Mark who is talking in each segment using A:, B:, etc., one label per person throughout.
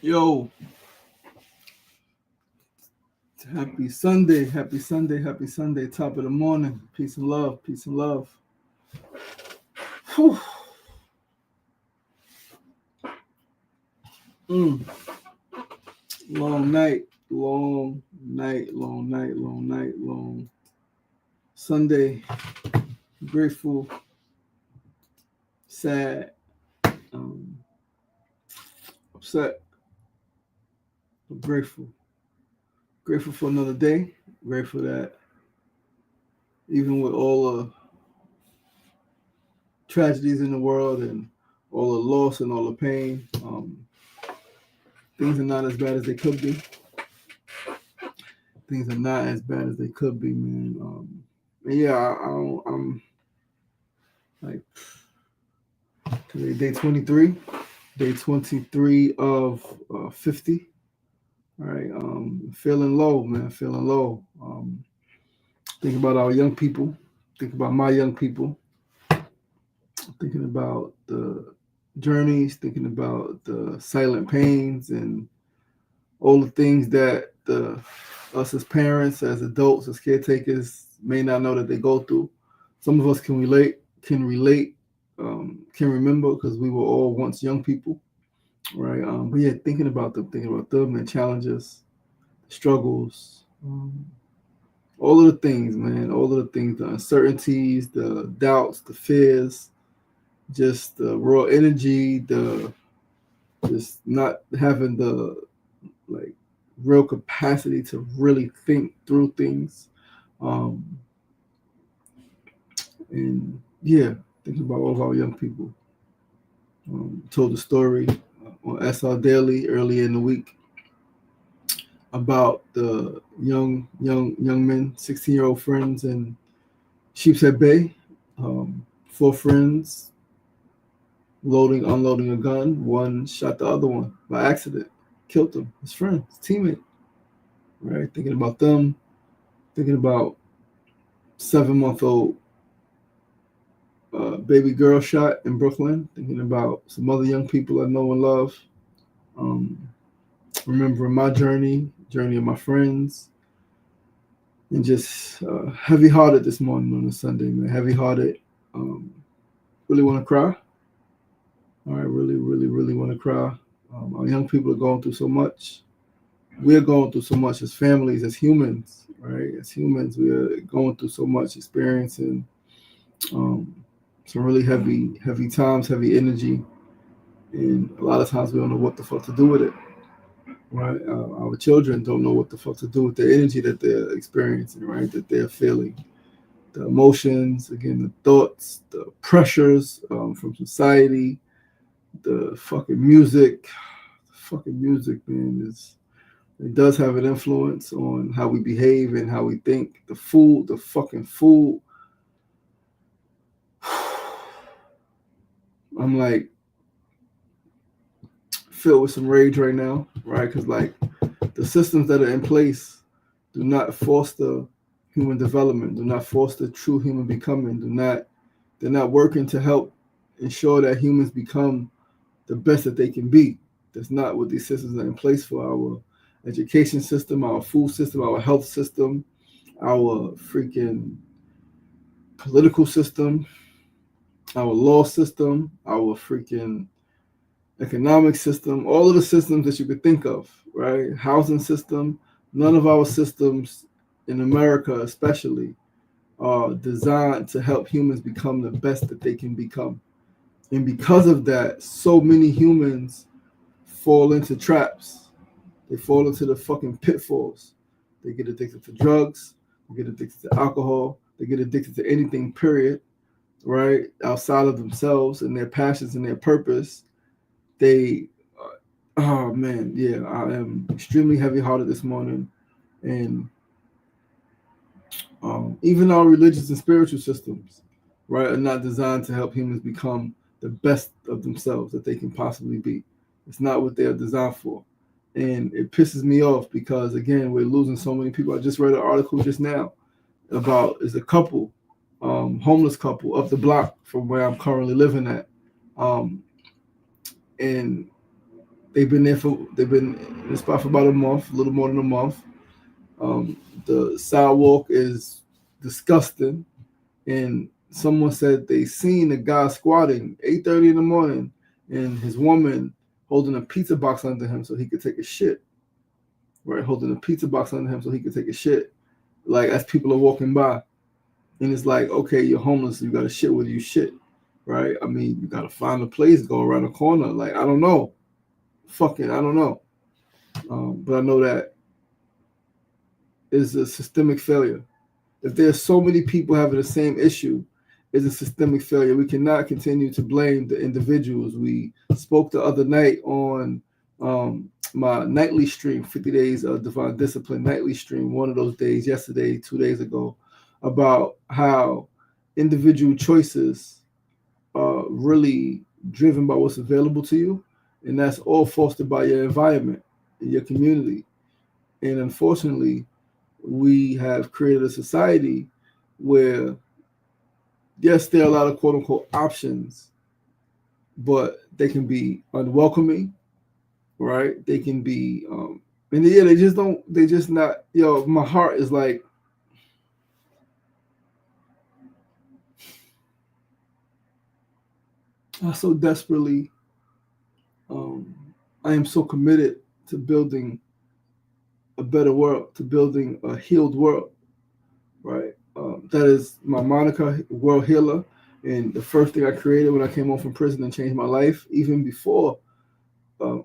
A: Yo, happy Sunday, happy Sunday, happy Sunday, top of the morning. Peace and love, peace and love. Whew. Mm. Long night, long night, long night, long night, long Sunday. Grateful, sad, um, upset, but grateful. Grateful for another day. Grateful that even with all the tragedies in the world and all the loss and all the pain, things are not as bad as they could be. Things are not as bad as they could be, man. And yeah, I'm like today, day 23 of 50. All right, feeling low, man, feeling low. Think about our young people. Think about my young people. Thinking about the journeys. Thinking about the silent pains and all the things that the us as parents, as adults, as caretakers may not know that they go through. Some of us can remember because we were all once young people, right? But yeah, thinking about them, their challenges, struggles, all of the things, man, all of the things, the uncertainties, the doubts, the fears, just the raw energy, the just not having the like real capacity to really think through things. Um, and yeah, thinking about all of our young people. Told the story on SR Daily earlier in the week about the young men, 16-year-old friends in Sheepshead Bay. Four friends loading, unloading a gun. One shot the other one by accident, killed him, his friend, his teammate. Right, thinking about them, thinking about 7-month-old baby girl shot in Brooklyn, thinking about some other young people I know and love. Um, Remembering my journey of my friends, and just heavy hearted this morning on a Sunday, man. Heavy hearted. Um, really want to cry. All right, really want to cry. Our young people are going through so much. We're going through so much as families, as humans, right? As humans, we are going through so much, experiencing um, some really heavy times, heavy energy, and a lot of times we don't know what the fuck to do with it. Right, our children don't know what the fuck to do with the energy that they're experiencing, right? That they're feeling, the emotions, again, the thoughts, the pressures from society, the fucking music. The fucking music, man, is it does have an influence on how we behave and how we think. The food, the fucking food. I'm like filled with some rage right now, right? Because like the systems that are in place do not foster human development, do not foster true human becoming, they're not working to help ensure that humans become the best that they can be. That's not what these systems are in place for. Our education system, our food system, our health system, our freaking political system, our law system, our freaking economic system, all of the systems that you could think of, right? Housing system, none of our systems in America, especially, are designed to help humans become the best that they can become. And because of that, so many humans fall into traps. They fall into the fucking pitfalls. They get addicted to drugs, they get addicted to alcohol, they get addicted to anything, period, right? Outside of themselves and their passions and their purpose. They Oh man, yeah, I am extremely heavy-hearted this morning, and even our religious and spiritual systems, right, are not designed to help humans become the best of themselves that they can possibly be. It's not what they are designed for, and it pisses me off because again, we're losing so many people. I just read an article just now about is a couple, homeless couple up the block from where I'm currently living at, and They've been in the spot for about a month, a little more than a month. The sidewalk is disgusting, and someone said they seen a guy squatting 8:30 in the morning, and his woman holding a pizza box under him so he could take a shit. Right, holding a pizza box under him so he could take a shit. Like as people are walking by, and it's like, okay, you're homeless, you got to shit where you shit, right? I mean, you got to find a place, go around the corner. Like I don't know, fucking I don't know, but I know that is a systemic failure. If there's so many people having the same issue, it's a systemic failure. We cannot continue to blame the individuals. We spoke the other night on my nightly stream, 50 Days of Divine Discipline nightly stream, one of those days, yesterday, 2 days ago, about how individual choices are really driven by what's available to you. And that's all fostered by your environment and your community. And unfortunately, we have created a society where, yes, there are a lot of quote unquote options, but they can be unwelcoming, right? They can be, and yeah, they just not, my heart is like, I so desperately, I am so committed to building a better world, to building a healed world, right? That is my moniker, World Healer. And the first thing I created when I came home from prison and changed my life, even before,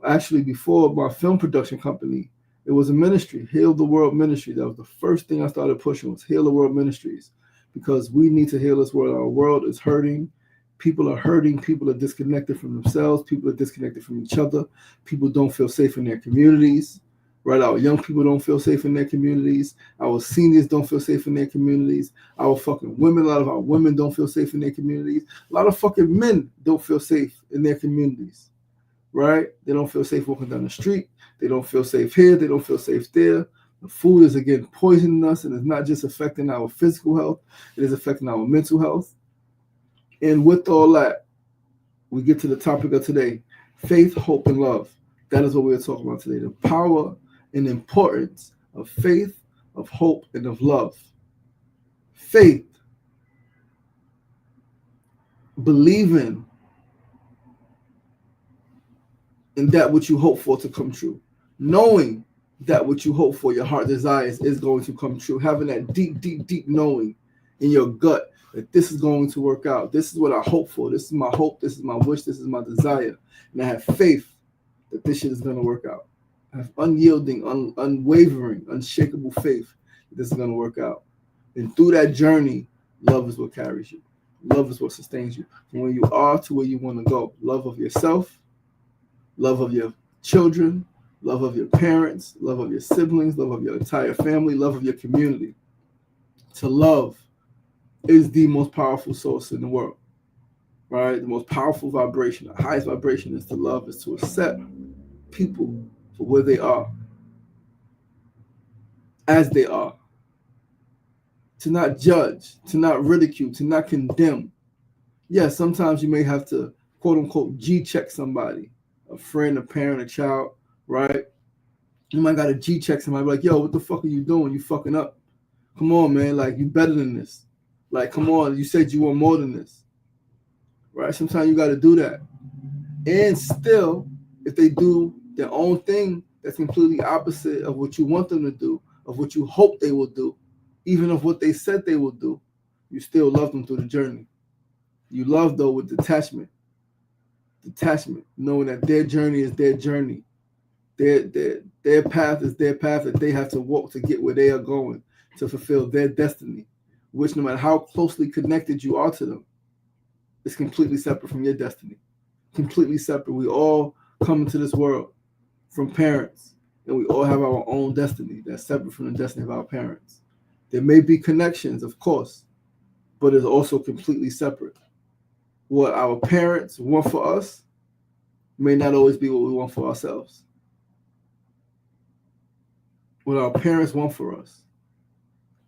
A: actually before my film production company, it was a ministry, Heal the World Ministry. That was the first thing I started pushing, was Heal the World Ministries, because we need to heal this world. Our world is hurting. People are hurting. People are disconnected from themselves. People are disconnected from each other. People don't feel safe in their communities. Right, our young people don't feel safe in their communities. Our seniors don't feel safe in their communities. Our fucking women, a lot of our women don't feel safe in their communities. A lot of fucking men don't feel safe in their communities. Right? They don't feel safe walking down the street. They don't feel safe here. They don't feel safe there. The food is again poisoning us, and it's not just affecting our physical health. It is affecting our mental health. And with all that, we get to the topic of today: faith, hope, and love. That is what we're talking about today. The power and importance of faith, of hope, and of love. Faith, believing in that which you hope for to come true. Knowing that what you hope for, your heart desires, is going to come true. Having that deep, deep, deep knowing in your gut that this is going to work out. This is what I hope for. This is my hope. This is my wish. This is my desire. And I have faith that this shit is going to work out. I have unyielding, unwavering, unshakable faith that this is going to work out. And through that journey, love is what carries you. Love is what sustains you. From where you are to where you want to go. Love of yourself, love of your children, love of your parents, love of your siblings, love of your entire family, love of your community. To love is the most powerful source in the world, right? The most powerful vibration, the highest vibration is to love, is to accept people for where they are, as they are. To not judge, to not ridicule, to not condemn. Yes, sometimes you may have to, quote unquote, G-check somebody, a friend, a parent, a child, right? You might got to G-check somebody, like, yo, what the fuck are you doing? You fucking up. Come on, man, like, you better than this. Like, come on, you said you want more than this, right? Sometimes you got to do that. And still, if they do their own thing that's completely opposite of what you want them to do, of what you hope they will do, even of what they said they will do, you still love them through the journey. You love, though, with detachment. Detachment, knowing that their journey is their journey. Their path is their path that they have to walk to get where they are going, to fulfill their destiny, which no matter how closely connected you are to them, is completely separate from your destiny. Completely separate. We all come into this world from parents, and we all have our own destiny that's separate from the destiny of our parents. There may be connections, of course, but it's also completely separate. What our parents want for us may not always be what we want for ourselves. What our parents want for us,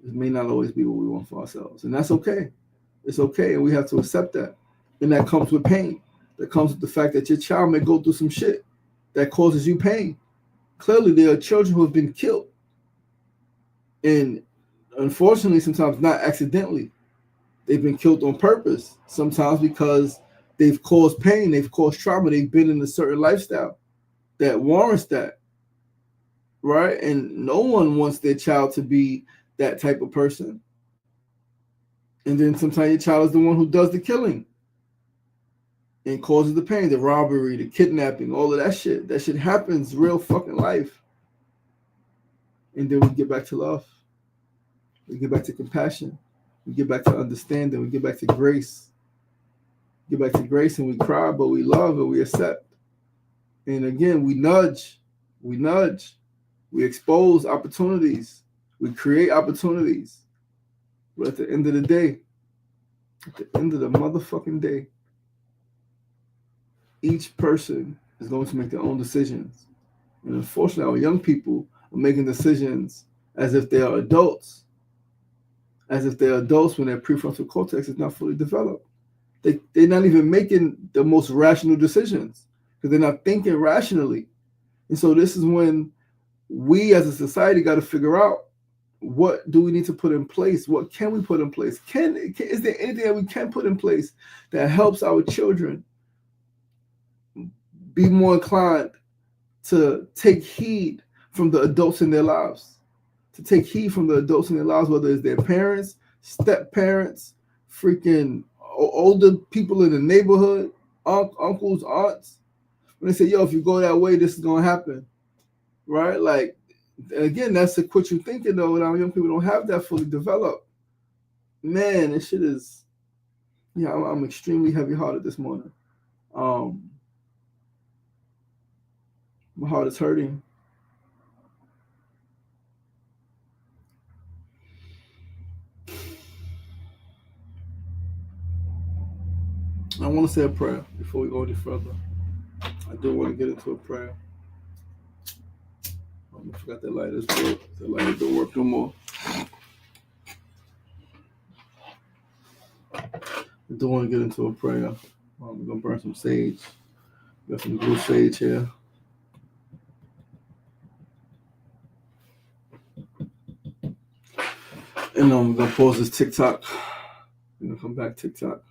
A: it may not always be what we want for ourselves. And that's okay. It's okay, and we have to accept that. And that comes with pain. That comes with the fact that your child may go through some shit. that causes you pain. Clearly, there are children who have been killed. And unfortunately, sometimes not accidentally. They've been killed on purpose. Sometimes because they've caused pain, they've caused trauma, they've been in a certain lifestyle that warrants that, right? And no one wants their child to be that type of person. And then sometimes your child is the one who does the killing and causes the pain, the robbery, the kidnapping, all of that shit. That shit happens real fucking life. And then we get back to love. We get back to compassion. We get back to understanding. We get back to grace. Get back to grace and we cry, but we love and we accept. And again, we nudge. We nudge. We expose opportunities. We create opportunities. But at the end of the day, at the end of the motherfucking day, each person is going to make their own decisions. And unfortunately, our young people are making decisions as if they are adults. As if they're adults when their prefrontal cortex is not fully developed. They're not even making the most rational decisions because they're not thinking rationally. And so this is when we as a society got to figure out, what do we need to put in place? What can we put in place? Is there anything that we can put in place that helps our children be more inclined to take heed from the adults in their lives? To take heed from the adults in their lives, whether it's their parents, step parents, freaking older people in the neighborhood, uncles, aunts. When they say, yo, if you go that way, this is going to happen. Right? Like, again, that's the quit you thinking, though, when our young people don't have that fully developed. Man, this shit is, I'm extremely heavy-hearted this morning. My heart is hurting. I want to say a prayer before we go any further. I do want to get into a prayer. I forgot that light is broke. That light don't work no more. I do want to get into a prayer. We're going to burn some sage. We got some blue sage here. And we're going to pause this TikTok. We're going to come back TikTok.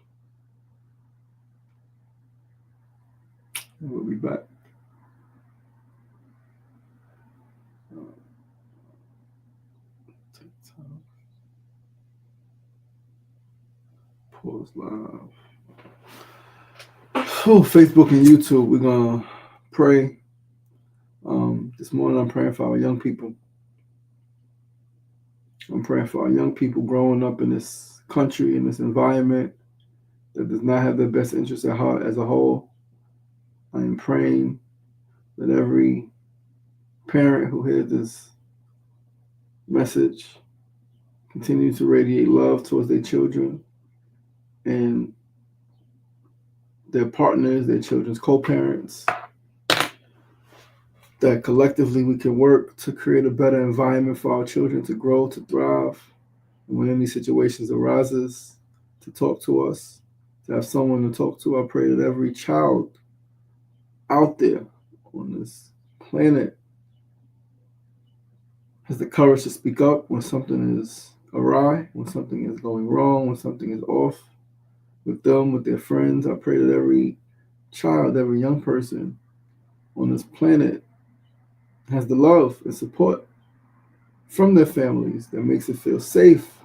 A: And we'll be back. TikTok. Pause live. Oh, Facebook and YouTube, we're going to pray. This morning I'm praying for our young people. I'm praying for our young people growing up in this country, in this environment that does not have their best interests at heart as a whole. I am praying that every parent who hears this message continue to radiate love towards their children and their partners, their children's co-parents, that collectively we can work to create a better environment for our children to grow, to thrive. And when any situations arises, to talk to us, to have someone to talk to. I pray that every child out there on this planet has the courage to speak up when something is awry, when something is going wrong, when something is off with them, with their friends. I pray that every child, every young person on this planet has the love and support from their families that makes it feel safe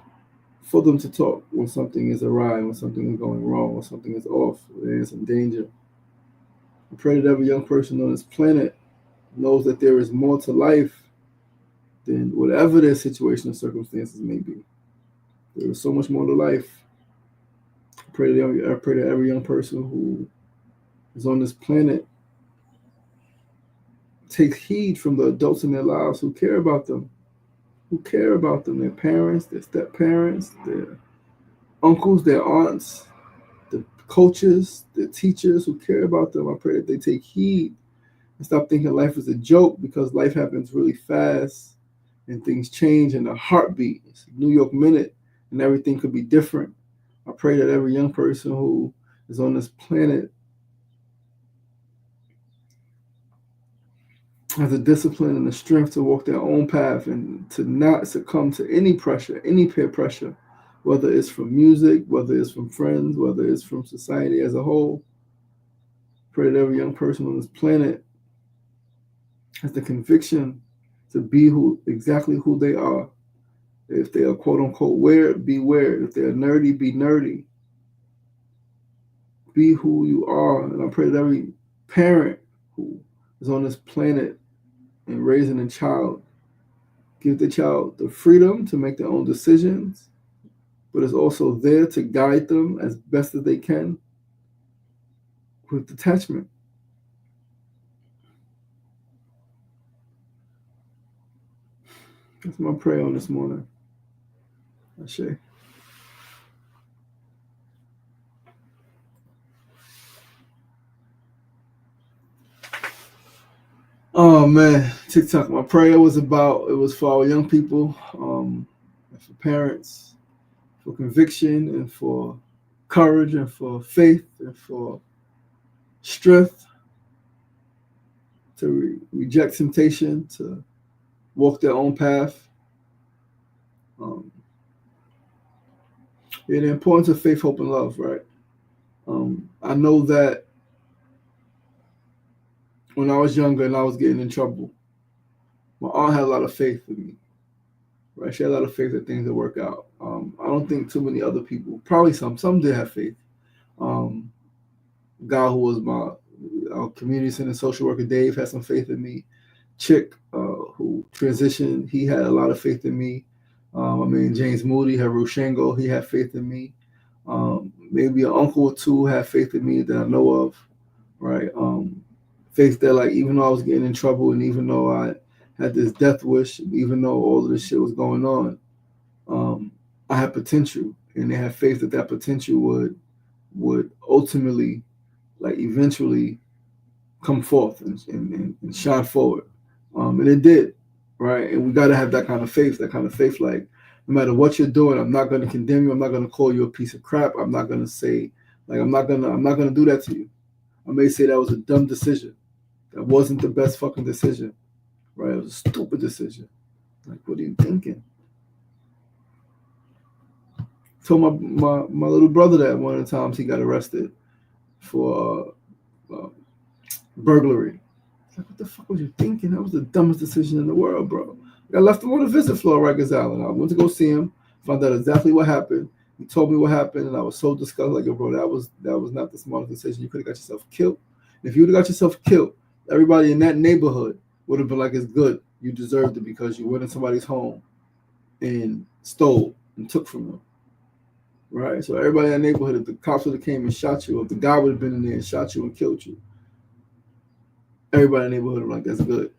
A: for them to talk when something is awry, when something is going wrong, when something is off, when there is some danger. I pray that every young person on this planet knows that there is more to life than whatever their situation or circumstances may be. There is so much more to life. I pray that every young person who is on this planet takes heed from the adults in their lives who care about them, their parents, their step parents, their uncles, their aunts, the coaches, the teachers who care about them. I pray that they take heed and stop thinking life is a joke, because life happens really fast and things change in a heartbeat. It's a New York minute and everything could be different. I pray that every young person who is on this planet has the discipline and the strength to walk their own path and to not succumb to any pressure, any peer pressure, whether it's from music, whether it's from friends, whether it's from society as a whole. Pray that every young person on this planet has the conviction to be exactly who they are. If they are quote unquote weird, be weird. If they're nerdy, be nerdy. Be who you are. And I pray that every parent who is on this planet and raising a child, give the child the freedom to make their own decisions, but is also there to guide them as best as they can with detachment. That's my prayer on this morning. Ashe. Oh man, TikTok. My prayer was for our young people, for parents, for conviction and for courage and for faith and for strength to reject temptation, to walk their own path. The importance of faith, hope, and love, right? I know that when I was younger and I was getting in trouble, my aunt had a lot of faith in me, right? She had a lot of faith that things would work out. I don't think too many other people, probably some did have faith. Guy who was our community center social worker, Dave, had some faith in me. Chick, who transitioned, he had a lot of faith in me. James Moody, Haru Shango, he had faith in me. Maybe an uncle or two had faith in me that I know of, right? Faith that, like, even though I was getting in trouble and even though I had this death wish, even though all of this shit was going on, I had potential, and they had faith that that potential would ultimately, like, eventually come forth and shine forward. And it did, right? And we got to have that kind of faith, like, no matter what you're doing, I'm not going to condemn you. I'm not going to call you a piece of crap. I'm not going to say, like, I'm not going to do that to you. I may say that was a dumb decision. That wasn't the best fucking decision, right? It was a stupid decision. Like, what are you thinking? Told my little brother that one of the times he got arrested for burglary. Like, what the fuck was you thinking? That was the dumbest decision in the world, bro. I left him on a visit floor at Rikers Island. I went to go see him, found out exactly what happened. He told me what happened, and I was so disgusted. Like, yo, bro, that was not the smartest decision. You could have got yourself killed. And if you would have got yourself killed, everybody in that neighborhood would have been like, it's good. You deserved it because you went in somebody's home and stole and took from them. Right? So everybody in that neighborhood, if the cops would have came and shot you, if the guy would have been in there and shot you and killed you, everybody in the neighborhood would be like, that's good.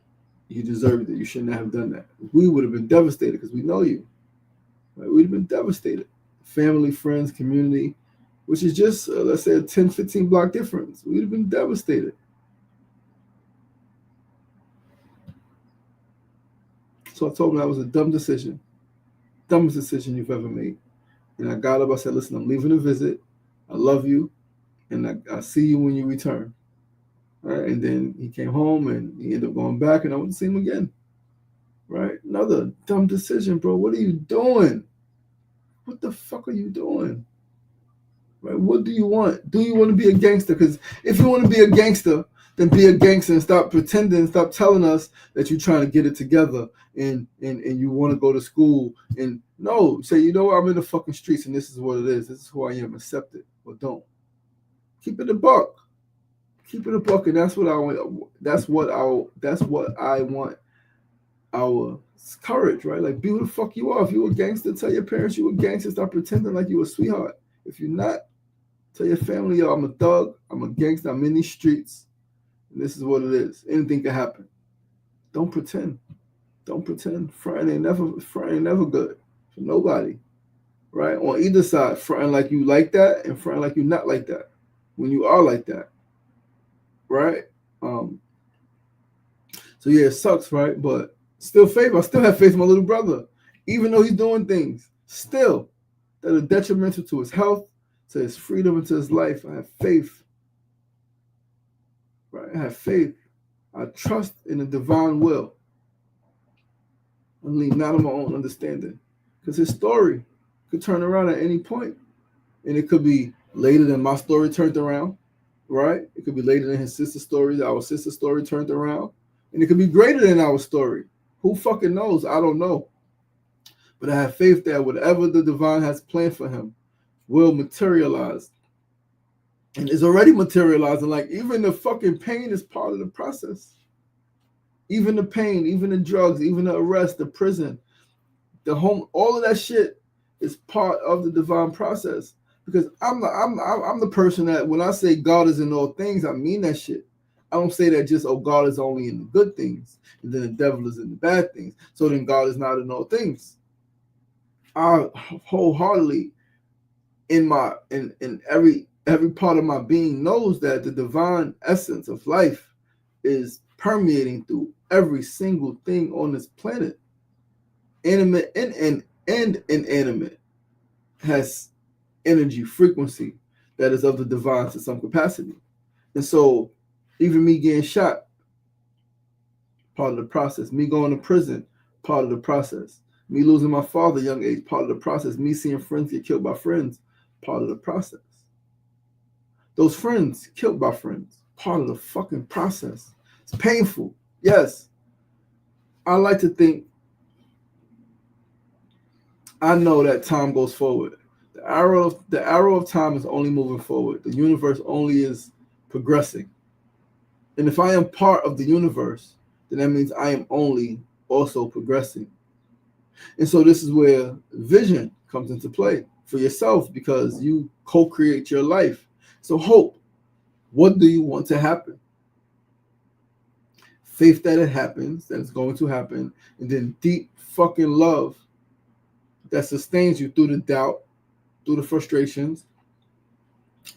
A: You deserved it. You shouldn't have done that. We would have been devastated because we know you. Right? We'd have been devastated. Family, friends, community, which is just, let's say, a 10, 15 block difference. We'd have been devastated. So I told him that was a dumb decision. Dumbest decision you've ever made. And I got up, I said, listen, I'm leaving a visit. I love you. And I see you when you return. Right? And then he came home and he ended up going back and I went to see him again. Right? Another dumb decision, bro. What are you doing? What the fuck are you doing? Right? What do you want? Do you want to be a gangster? Because if you want to be a gangster, then be a gangster and stop pretending, stop telling us that you're trying to get it together and you want to go to school. And no, say, you know what, I'm in the fucking streets and this is what it is. This is who I am. Accept it or don't. Keep it a buck. Keep it a buck, and that's what I want. That's what I want. Our courage, right? Like, be who the fuck you are. If you a gangster, tell your parents you a gangster. Stop pretending like you a sweetheart. If you're not, tell your family, yo, I'm a thug. I'm a gangster. I'm in these streets, and this is what it is. Anything can happen. Don't pretend. Don't pretend. Fronting ain't never good for nobody, right? On either side, fronting like you like that and fronting like you not like that. When you are like that. Right? So yeah, it sucks, right? But still faith. I still have faith in my little brother. Even though he's doing things still that are detrimental to his health, to his freedom, and to his life. I have faith. Right? I have faith. I trust in the divine will. I lean not on my own understanding. Because his story could turn around at any point. And it could be later than my story turned around, right? It could be later than his sister's story, our sister's story turned around. And it could be greater than our story. Who fucking knows? I don't know. But I have faith that whatever the divine has planned for him will materialize. And is already materializing. Like, even the fucking pain is part of the process. Even the pain, even the drugs, even the arrest, the prison, the home, all of that shit is part of the divine process. Because I'm the person that when I say God is in all things, I mean that shit. I don't say that just, oh, God is only in the good things, and then the devil is in the bad things. So then God is not in all things. I wholeheartedly in every part of my being knows that the divine essence of life is permeating through every single thing on this planet. Animate and inanimate has energy frequency that is of the divine to some capacity. And so even me getting shot, part of the process. Me going to prison, part of the process. Me losing my father young age, part of the process. Me seeing friends get killed by friends, part of the process. Those friends killed by friends, part of the fucking process. It's painful. Yes. I like to think I know that time goes forward. The arrow of time is only moving forward. The universe only is progressing. And if I am part of the universe, then that means I am only also progressing. And so this is where vision comes into play for yourself, because you co-create your life. So hope. What do you want to happen? Faith that it happens, that it's going to happen, and then deep fucking love that sustains you through the doubt, through the frustrations,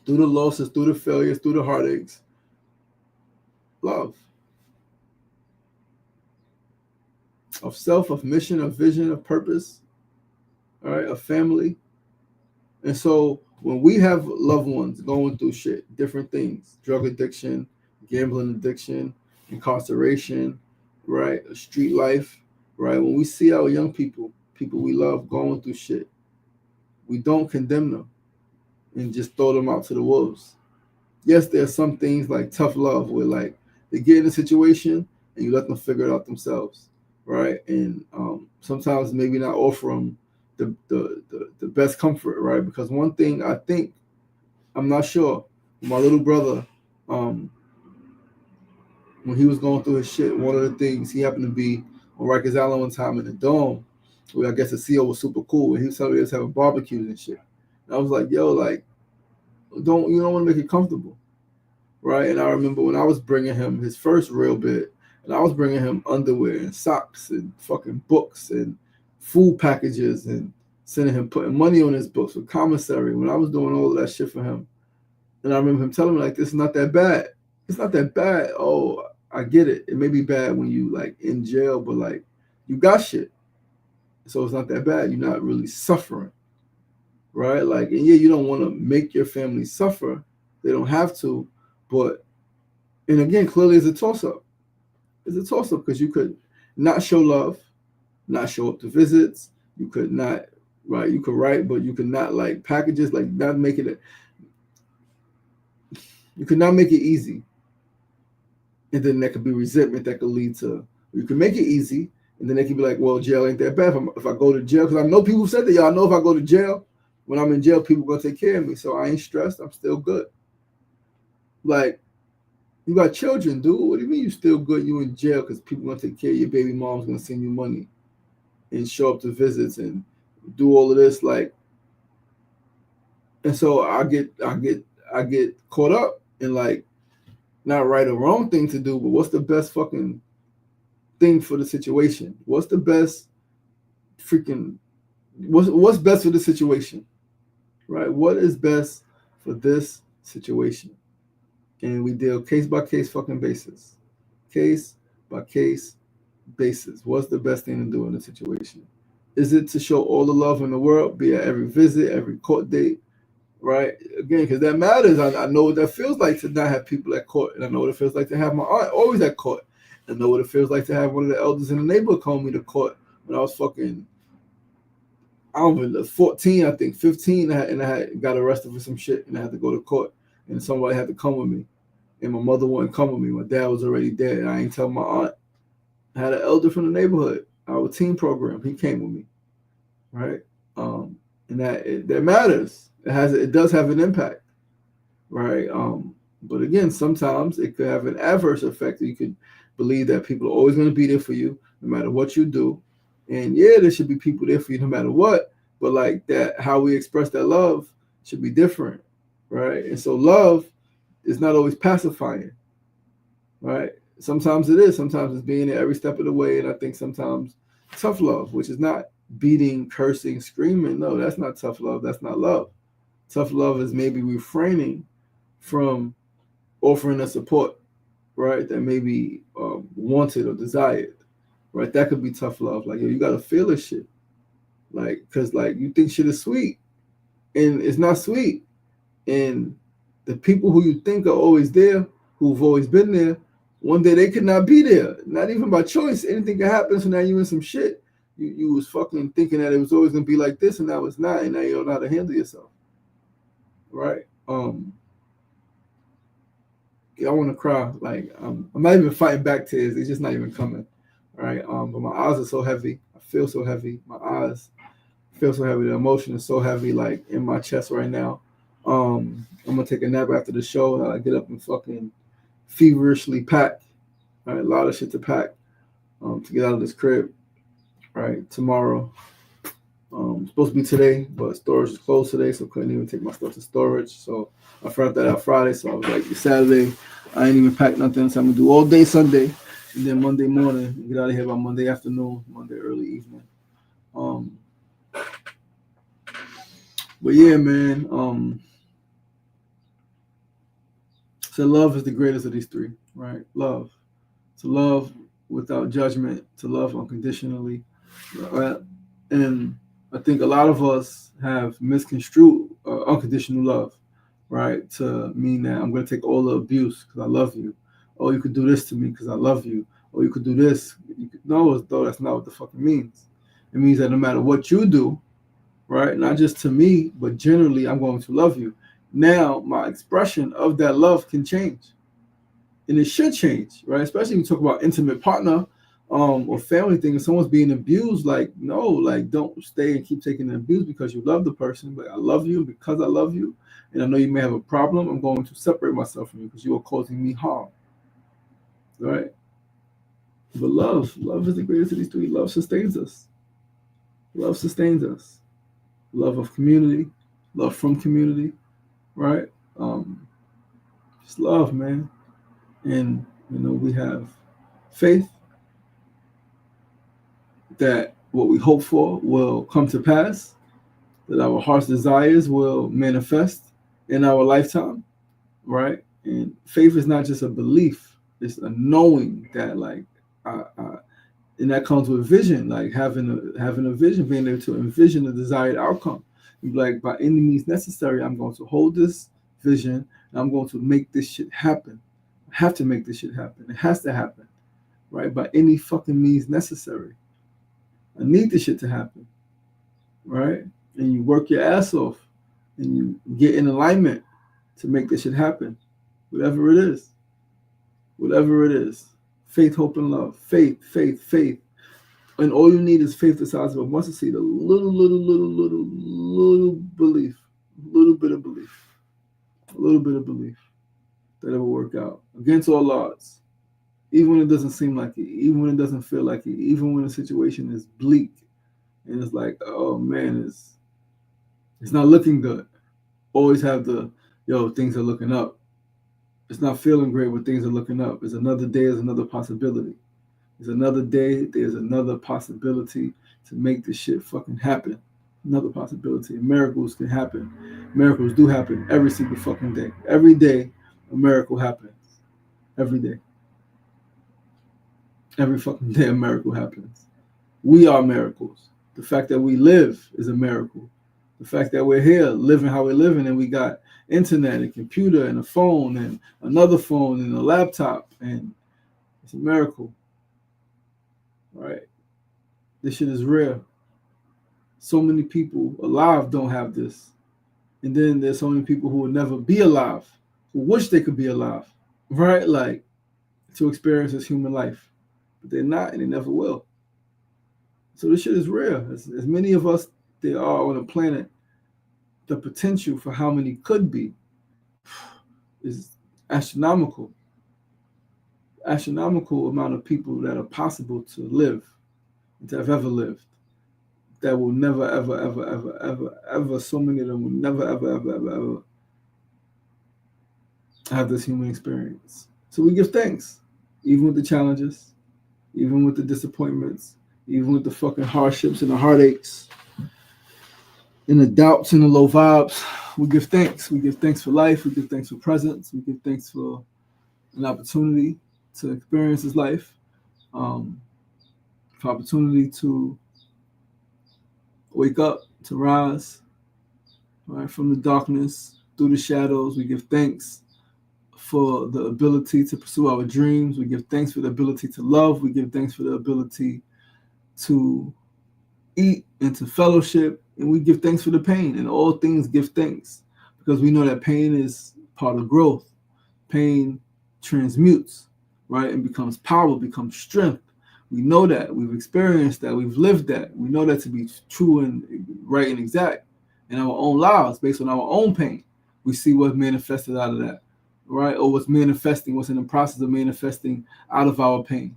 A: through the losses, through the failures, through the heartaches. Love. Of self, of mission, of vision, of purpose, all right, of family. And so when we have loved ones going through shit, different things, drug addiction, gambling addiction, incarceration, right, street life, right, when we see our young people we love going through shit, we don't condemn them and just throw them out to the wolves. Yes, there are some things like tough love where like they get in a situation and you let them figure it out themselves, right? And sometimes maybe not offer them the best comfort, right? Because one thing I think, I'm not sure, my little brother, when he was going through his shit, one of the things, he happened to be on Rikers Island one time in the Dome, where I guess the CEO was super cool, and he was telling me he was having barbecues and shit. And I was like, yo, like, you don't want to make it comfortable, right? And I remember when I was bringing him his first real bit, and I was bringing him underwear and socks and fucking books and food packages and sending him, putting money on his books with commissary when I was doing all of that shit for him. And I remember him telling me, like, this is not that bad. It's not that bad. Oh, I get it. It may be bad when you, like, in jail, but, like, you got shit. So it's not that bad. You're not really suffering, right? Like, and yeah, you don't want to make your family suffer. They don't have to. But, and again, clearly it's a toss-up. It's a toss-up because you could not show love, not show up to visits. You could not, right? You could write, but you could not, like, packages, like, not make it, you could not make it easy. And then there could be resentment that could lead to, you can make it easy, and then they can be like, well, jail ain't that bad. If I go to jail, because I know people said that, y'all know if I go to jail, when I'm in jail, people going to take care of me. So I ain't stressed. I'm still good. Like, you got children, dude. What do you mean you still good? You in jail because people going to take care of your baby mom's going to send you money and show up to visits and do all of this. Like, and so I get caught up in, like, not right or wrong thing to do, but what's the best fucking thing for the situation? What's the best freaking, what's best for the situation, right? What is best for this situation? And we deal case by case fucking basis. Case by case basis. What's the best thing to do in the situation? Is it to show all the love in the world, be at every visit, every court date, right? Again, because that matters. I know what that feels like to not have people at court, and I know what it feels like to have my aunt always at court. I know what it feels like to have one of the elders in the neighborhood call me to court when I was fucking, I don't know, 14, I think, 15, and I had got arrested for some shit, and I had to go to court, and somebody had to come with me, and my mother wouldn't come with me. My dad was already dead, and I ain't tell my aunt. I had an elder from the neighborhood, our teen program. He came with me, right? And that matters. It does have an impact, right? But again, sometimes it could have an adverse effect. You could believe that people are always going to be there for you, no matter what you do. And yeah, there should be people there for you no matter what. But like that, how we express that love should be different, right? And so love is not always pacifying, right? Sometimes it is. Sometimes it's being there every step of the way. And I think sometimes tough love, which is not beating, cursing, screaming. No, that's not tough love. That's not love. Tough love is maybe refraining from offering a support, right, that may be wanted or desired, right? That could be tough love. Like, yo, you gotta feel this shit, like, cause like you think shit is sweet, and it's not sweet. And the people who you think are always there, who've always been there, one day they could not be there, not even by choice. Anything can happen. So now you in some shit. You was fucking thinking that it was always gonna be like this, and now it's not, and now you don't know how to handle yourself, right? I want to cry. Like I'm not even fighting back tears. It's just not even coming. Right. But my eyes are so heavy. I feel so heavy. My eyes feel so heavy. The emotion is so heavy, like in my chest right now. I'm gonna take a nap after the show. I get up and fucking feverishly pack. Right, a lot of shit to pack to get out of this crib. Right, tomorrow. Supposed to be today, but storage is closed today, so couldn't even take my stuff to storage. So I found that out Friday, so I was like, Saturday, I ain't even packed nothing, so I'm gonna do all day Sunday, and then Monday morning, get out of here by Monday afternoon, Monday early evening. But yeah, man. So love is the greatest of these three, right? Love. To love without judgment, to love unconditionally, right? And I think a lot of us have misconstrued unconditional love, right? To mean that I'm going to take all the abuse because I love you. Oh, you could do this to me because I love you. Or you could do this. No, though that's not what the fuck it means. It means that no matter what you do, right? Not just to me, but generally, I'm going to love you. Now, my expression of that love can change. And it should change, right? Especially when you talk about intimate partner or family thing. If someone's being abused, like, no, like, don't stay and keep taking the abuse because you love the person. But I love you because I love you. And I know you may have a problem. I'm going to separate myself from you because you are causing me harm, right? But love is the greatest of these three. Love sustains us. Love sustains us. Love of community, love from community, right? Just love, man. And, we have faith that what we hope for will come to pass, that our heart's desires will manifest in our lifetime, right? And faith is not just a belief, it's a knowing that, like, and that comes with vision, like having a vision, being able to envision the desired outcome. Like, by any means necessary, I'm going to hold this vision and I'm going to make this shit happen. I have to make this shit happen. It has to happen, right? By any fucking means necessary. I need this shit to happen, right? And you work your ass off and you get in alignment to make this shit happen. Whatever it is. Whatever it is. Faith, hope, and love. Faith. And all you need is faith the size of a mustard seed. A little belief. A little bit of belief. A little bit of belief that it will work out. Against all odds. Even when it doesn't seem like it. Even when it doesn't feel like it. Even when the situation is bleak. And it's like, oh man, it's not looking good. Always have things are looking up. It's not feeling great when things are looking up. It's another day, there's another possibility. There's another day, there's another possibility to make this shit fucking happen. Another possibility. Miracles can happen. Miracles do happen every single fucking day. Every day, a miracle happens. Every day. Every fucking day, a miracle happens. We are miracles. The fact that we live is a miracle. The fact that we're here living how we're living and we got internet and computer and a phone and another phone and a laptop and It's a miracle, right? This shit is rare. So many people alive don't have this. And then there's so many people who will never be alive, who wish they could be alive, right? Like, to experience this human life. But they're not, and they never will. So this shit is real. As many of us there are on the planet, the potential for how many could be is astronomical. Astronomical amount of people that are possible to live, to have ever lived. That will never, ever, ever, ever, ever, ever, so many of them will never, ever, ever, ever, ever have this human experience. So we give thanks, even with the challenges, even with the disappointments, even with the fucking hardships and the heartaches, and the doubts and the low vibes. We give thanks. We give thanks for life. We give thanks for presence. We give thanks for an opportunity to experience this life, for opportunity to wake up, to rise, right, from the darkness, through the shadows. We give thanks for the ability to pursue our dreams. We give thanks for the ability to love. We give thanks for the ability to eat and to fellowship. And we give thanks for the pain. And all things give thanks, because we know that pain is part of growth. Pain transmutes, right, and becomes power, becomes strength. We know that. We've experienced that. We've lived that. We know that to be true and right and exact in our own lives, based on our own pain. We see what's manifested out of that, right? Or what's manifesting, what's in the process of manifesting out of our pain.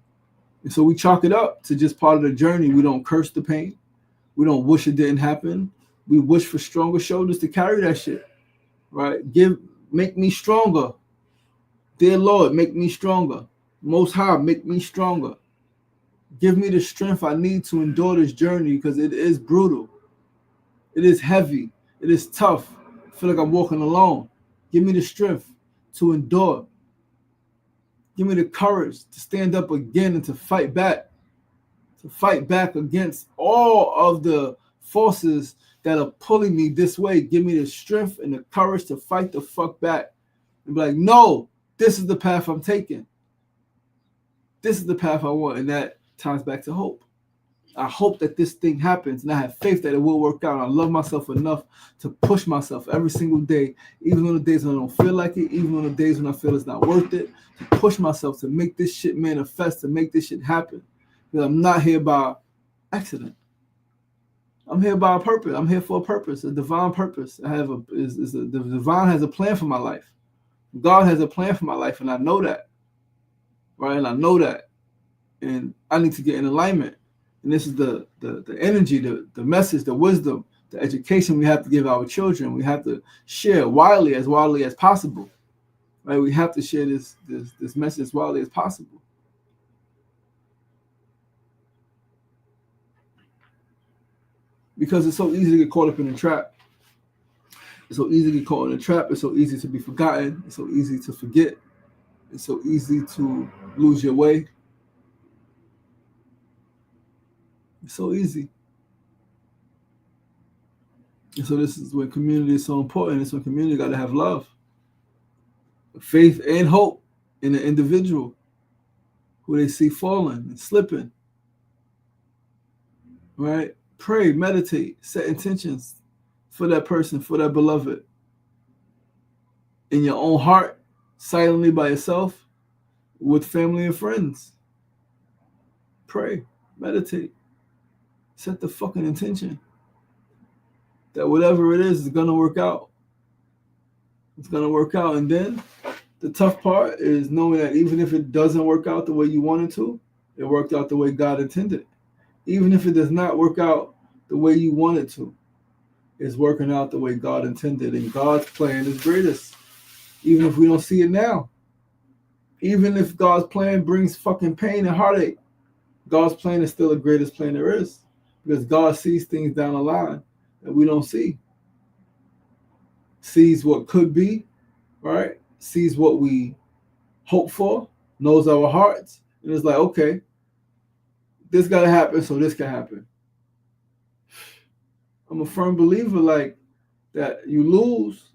A: And so we chalk it up to just part of the journey. We don't curse the pain. We don't wish it didn't happen. We wish for stronger shoulders to carry that shit, right? Make me stronger. Dear Lord, make me stronger. Most High, make me stronger. Give me the strength I need to endure this journey, because it is brutal. It is heavy. It is tough. I feel like I'm walking alone. Give me the strength to endure. Give me the courage to stand up again and to fight back. To fight back against all of the forces that are pulling me this way. Give me the strength and the courage to fight the fuck back. And be like, no, this is the path I'm taking. This is the path I want. And that ties back to hope. I hope that this thing happens, and I have faith that it will work out. I love myself enough to push myself every single day, even on the days when I don't feel like it, even on the days when I feel it's not worth it, to push myself to make this shit manifest, to make this shit happen. Because I'm not here by accident. I'm here by a purpose. I'm here for a purpose, a divine purpose. The divine has a plan for my life. God has a plan for my life, and I know that, right? And I know that, and I need to get in alignment. And this is the energy, the message, the wisdom, the education we have to give our children. We have to share widely as possible, right? We have to share this message as widely as possible. Because it's so easy to get caught up in a trap. It's so easy to get caught in a trap. It's so easy to be forgotten. It's so easy to forget. It's so easy to lose your way. It's so easy. And so this is when community is so important. It's when community got to have love, faith, and hope in the individual who they see falling and slipping. Right? Pray, meditate, set intentions for that person, for that beloved. In your own heart, silently by yourself, with family and friends. Pray, meditate, set the fucking intention that whatever it is going to work out. It's going to work out. And then the tough part is knowing that even if it doesn't work out the way you wanted to, it worked out the way God intended. Even if it does not work out the way you want it to, it's working out the way God intended. And God's plan is greatest, even if we don't see it now. Even if God's plan brings fucking pain and heartache, God's plan is still the greatest plan there is, because God sees things down the line that we don't see. Sees what could be, right? Sees what we hope for, knows our hearts, and it's like, okay, this got to happen, so this can happen. I'm a firm believer like that you lose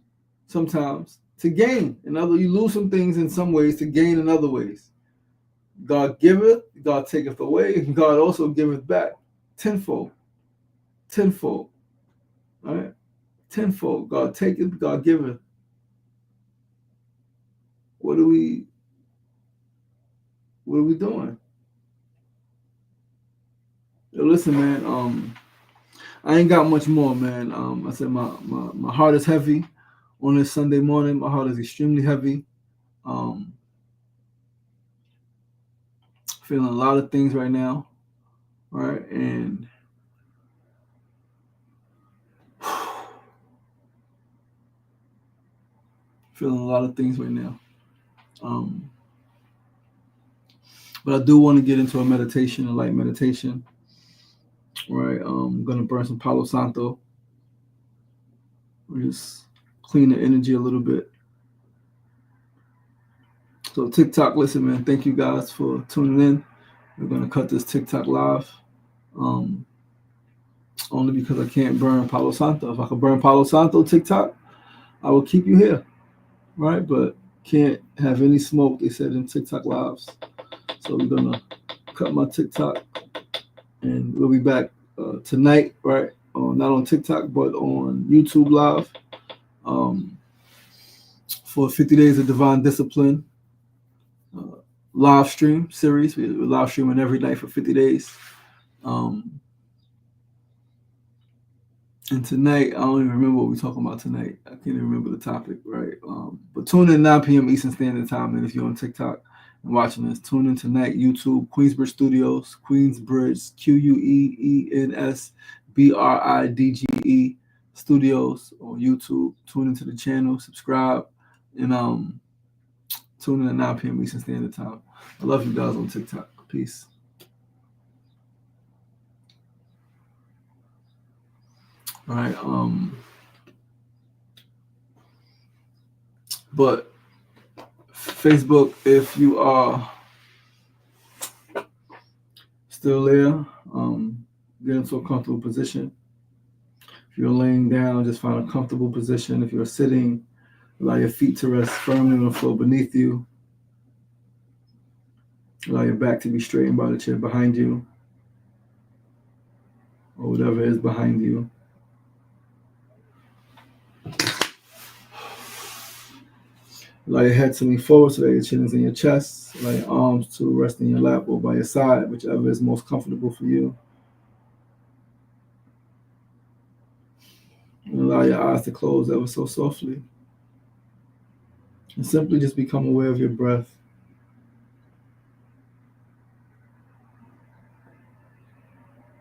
A: sometimes to gain. You lose some things in some ways to gain in other ways. God giveth, God taketh away, and God also giveth back tenfold. Tenfold. All right? Tenfold. God taketh, God giveth. What are we doing? Yo, listen, man, I ain't got much more, man. I said my heart is heavy on this Sunday morning. My heart is extremely heavy. Feeling a lot of things right now, right? And feeling a lot of things right now. But I do want to get into a meditation, a light meditation, right? I'm gonna burn some Palo Santo. Just clean the energy a little bit. So TikTok, listen, man, thank you guys for tuning in. We're gonna cut this TikTok live. Only because I can't burn Palo Santo. If I could burn Palo Santo TikTok, I will keep you here, right? But can't have any smoke, they said in TikTok lives. So we're gonna cut my TikTok, and we'll be back tonight, right? Not on TikTok, but on YouTube live for 50 Days of Divine Discipline live stream series. We're live streaming every night for 50 days. And tonight, I don't even remember what we're talking about tonight. I can't even remember the topic, right? But tune in 9 p.m. Eastern Standard Time. And if you're on TikTok and watching this, tune in tonight, YouTube, Queensbridge Studios, Queensbridge, QUEENSBRIDGE Studios on YouTube. Tune into the channel, subscribe, and tune in at 9 p.m. Eastern Standard Time. I love you guys on TikTok. Peace. All right. But Facebook, if you are still there, get into a comfortable position. If you're laying down, just find a comfortable position. If you're sitting, allow your feet to rest firmly on the floor beneath you. Allow your back to be straightened by the chair behind you, or whatever is behind you. Allow your head to lean forward so that your chin is in your chest. Allow your arms to rest in your lap or by your side, whichever is most comfortable for you. And allow your eyes to close ever so softly. And simply just become aware of your breath.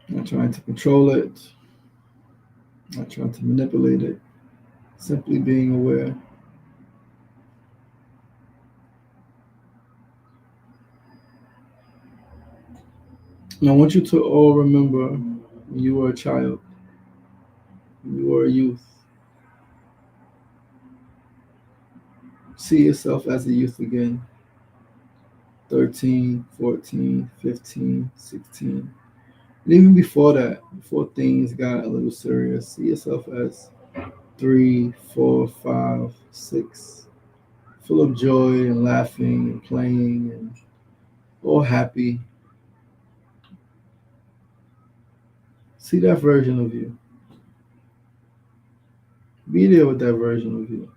A: Not trying to control it, not trying to manipulate it, simply being aware. And I want you to all remember when you were a child, when you were a youth. See yourself as a youth again. 13, 14, 15, 16. And even before that, before things got a little serious, see yourself as 3, 4, 5, 6, full of joy and laughing and playing and all happy. See that version of you. Be there with that version of you.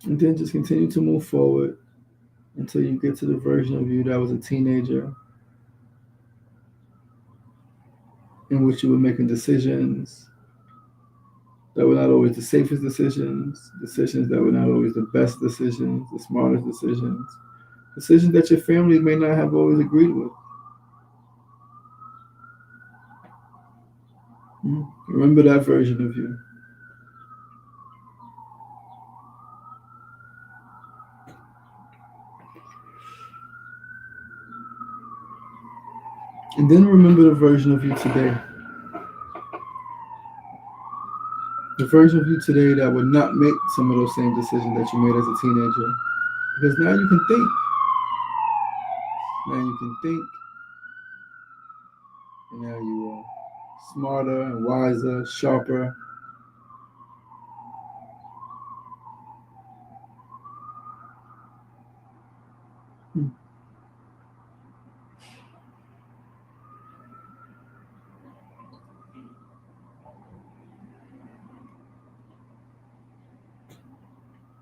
A: And then just continue to move forward until you get to the version of you that was a teenager, in which you were making decisions that were not always the safest decisions, decisions that were not always the best decisions, the smartest decisions, decisions that your family may not have always agreed with. Remember that version of you. And then remember the version of you today. The version of you today that would not make some of those same decisions that you made as a teenager. Because now you can think. Now you can think. And now you are smarter and wiser, sharper. Hmm.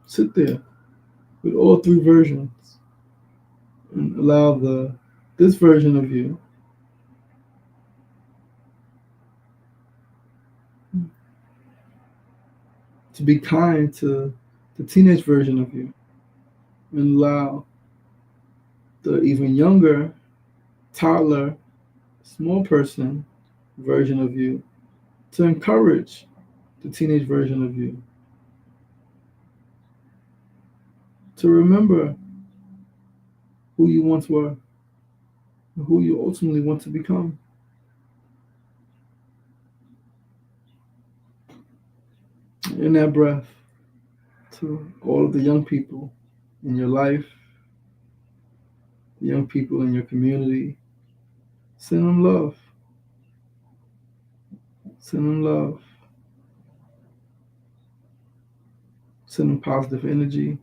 A: Sit there with all three versions and allow this version of you to be kind to the teenage version of you, and allow the even younger toddler, small person version of you to encourage the teenage version of you to remember who you once were and who you ultimately want to become. In that breath, to all of the young people in your life, the young people in your community, send them love. Send them love. Send them positive energy.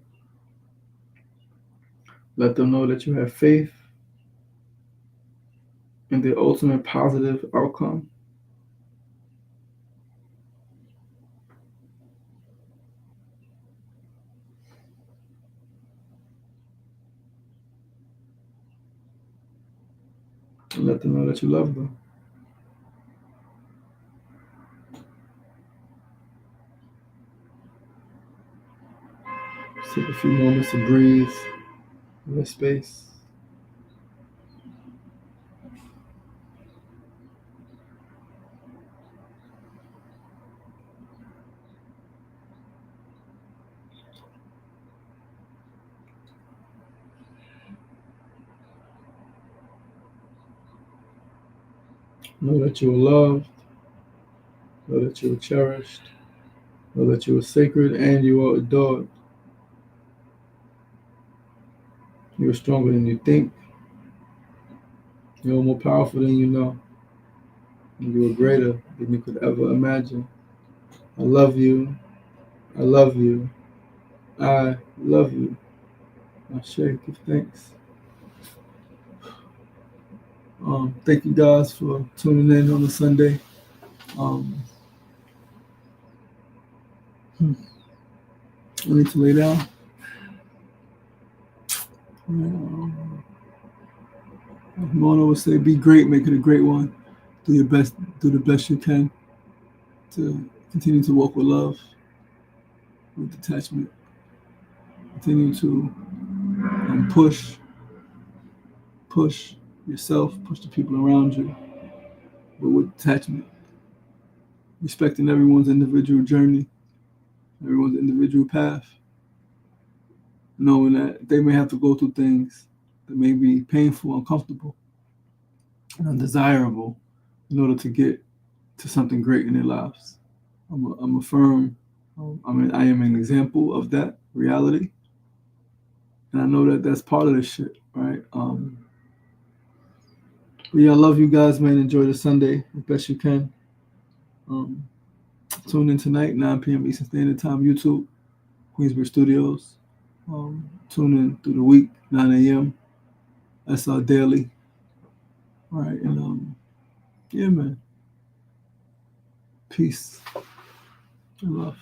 A: Let them know that you have faith in the ultimate positive outcome. And let them know that you love them. Just take a few moments to breathe in this space. Know that you are loved. Know that you are cherished. Know that you are sacred and you are adored. You are stronger than you think. You are more powerful than you know. And you are greater than you could ever imagine. I love you. I love you. I love you. Ashe, give thanks. Thank you guys for tuning in on a Sunday. Um, I need to lay down. Mona would say, "Be great, make it a great one. Do your best, do the best you can to continue to walk with love, with detachment. Continue to push yourself, push the people around you, but with detachment, respecting everyone's individual journey, everyone's individual path, knowing that they may have to go through things that may be painful, uncomfortable, and undesirable in order to get to something great in their lives. I'm a firm, I am an example of that reality. And I know that that's part of this shit, right? But yeah, I love you guys, man. Enjoy the Sunday as best you can. Um, Tune in tonight, 9 p.m. Eastern Standard Time, YouTube, Queensbridge Studios. Tune in through the week, 9 a.m. That's our daily. All right, and yeah, man. Peace and love.